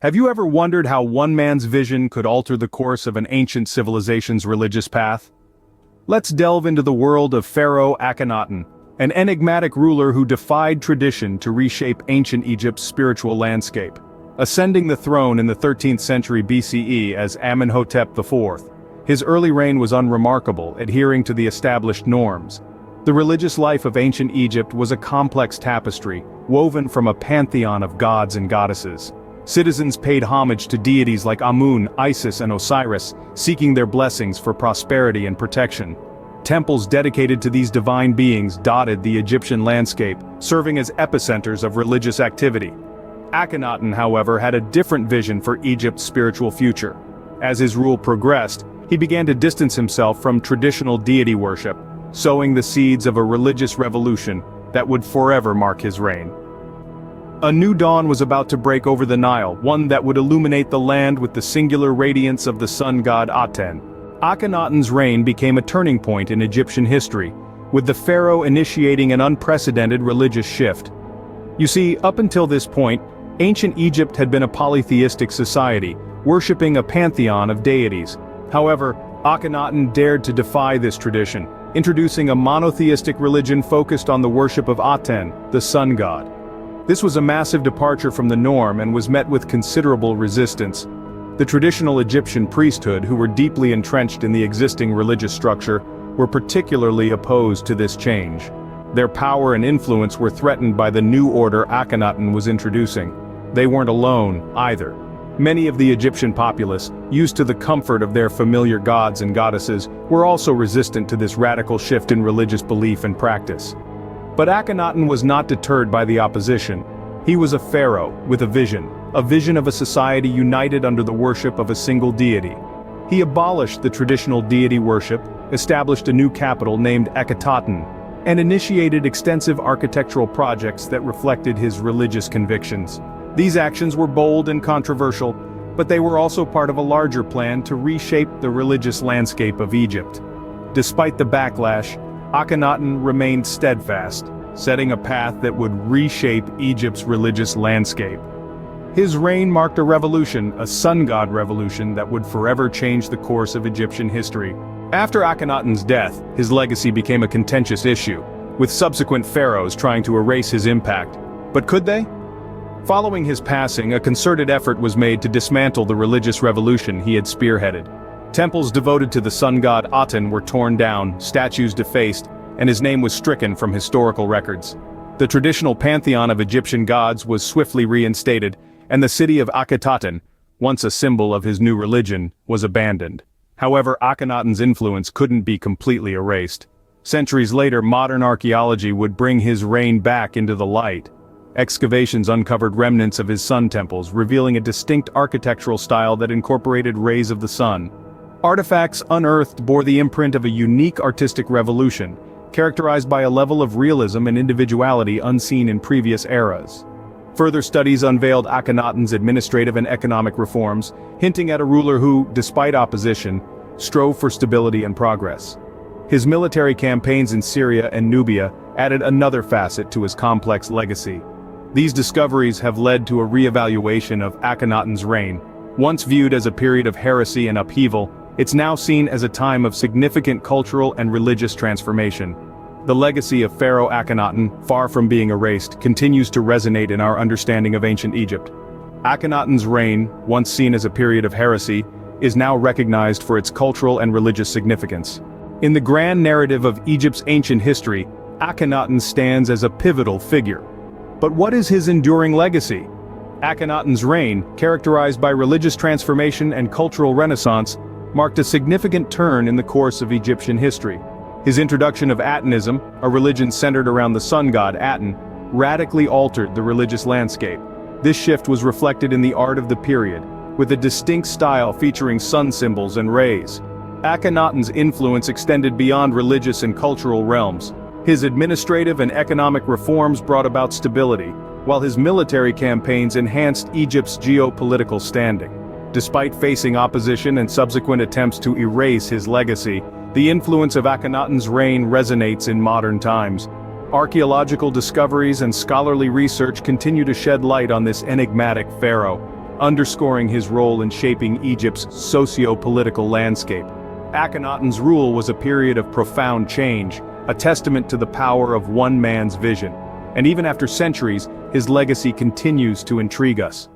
Have you ever wondered how one man's vision could alter the course of an ancient civilization's religious path? Let's delve into the world of Pharaoh Akhenaten, an enigmatic ruler who defied tradition to reshape ancient Egypt's spiritual landscape. Ascending the throne in the 13th century BCE as Amenhotep IV, his early reign was unremarkable, adhering to the established norms. The religious life of ancient Egypt was a complex tapestry, woven from a pantheon of gods and goddesses. Citizens paid homage to deities like Amun, Isis and Osiris, seeking their blessings for prosperity and protection. Temples dedicated to these divine beings dotted the Egyptian landscape, serving as epicenters of religious activity. Akhenaten, however, had a different vision for Egypt's spiritual future. As his rule progressed, he began to distance himself from traditional deity worship, sowing the seeds of a religious revolution that would forever mark his reign. A new dawn was about to break over the Nile, one that would illuminate the land with the singular radiance of the sun god Aten. Akhenaten's reign became a turning point in Egyptian history, with the pharaoh initiating an unprecedented religious shift. You see, up until this point, ancient Egypt had been a polytheistic society, worshipping a pantheon of deities. However, Akhenaten dared to defy this tradition, introducing a monotheistic religion focused on the worship of Aten, the sun god. This was a massive departure from the norm and was met with considerable resistance. The traditional Egyptian priesthood, who were deeply entrenched in the existing religious structure, were particularly opposed to this change. Their power and influence were threatened by the new order Akhenaten was introducing. They weren't alone, either. Many of the Egyptian populace, used to the comfort of their familiar gods and goddesses, were also resistant to this radical shift in religious belief and practice. But Akhenaten was not deterred by the opposition. He was a pharaoh with a vision of a society united under the worship of a single deity. He abolished the traditional deity worship, established a new capital named Akhetaten, and initiated extensive architectural projects that reflected his religious convictions. These actions were bold and controversial, but they were also part of a larger plan to reshape the religious landscape of Egypt. Despite the backlash, Akhenaten remained steadfast, setting a path that would reshape Egypt's religious landscape. His reign marked a revolution, a sun god revolution that would forever change the course of Egyptian history. After Akhenaten's death, his legacy became a contentious issue, with subsequent pharaohs trying to erase his impact. But could they? Following his passing, a concerted effort was made to dismantle the religious revolution he had spearheaded. Temples devoted to the sun god Aten were torn down, statues defaced, and his name was stricken from historical records. The traditional pantheon of Egyptian gods was swiftly reinstated, and the city of Akhetaten, once a symbol of his new religion, was abandoned. However, Akhenaten's influence couldn't be completely erased. Centuries later, modern archaeology would bring his reign back into the light. Excavations uncovered remnants of his sun temples, revealing a distinct architectural style that incorporated rays of the sun. Artifacts unearthed bore the imprint of a unique artistic revolution, characterized by a level of realism and individuality unseen in previous eras. Further studies unveiled Akhenaten's administrative and economic reforms, hinting at a ruler who, despite opposition, strove for stability and progress. His military campaigns in Syria and Nubia added another facet to his complex legacy. These discoveries have led to a re-evaluation of Akhenaten's reign. Once viewed as a period of heresy and upheaval, it's now seen as a time of significant cultural and religious transformation. The legacy of Pharaoh Akhenaten, far from being erased, continues to resonate in our understanding of ancient Egypt. Akhenaten's reign, once seen as a period of heresy, is now recognized for its cultural and religious significance. In the grand narrative of Egypt's ancient history, Akhenaten stands as a pivotal figure. But what is his enduring legacy? Akhenaten's reign, characterized by religious transformation and cultural renaissance, marked a significant turn in the course of Egyptian history. His introduction of Atenism, a religion centered around the sun god Aten, radically altered the religious landscape. This shift was reflected in the art of the period, with a distinct style featuring sun symbols and rays. Akhenaten's influence extended beyond religious and cultural realms. His administrative and economic reforms brought about stability, while his military campaigns enhanced Egypt's geopolitical standing. Despite facing opposition and subsequent attempts to erase his legacy, the influence of Akhenaten's reign resonates in modern times. Archaeological discoveries and scholarly research continue to shed light on this enigmatic pharaoh. underscoring his role in shaping Egypt's socio-political landscape. Akhenaten's rule was a period of profound change, a testament to the power of one man's vision. And even after centuries, his legacy continues to intrigue us.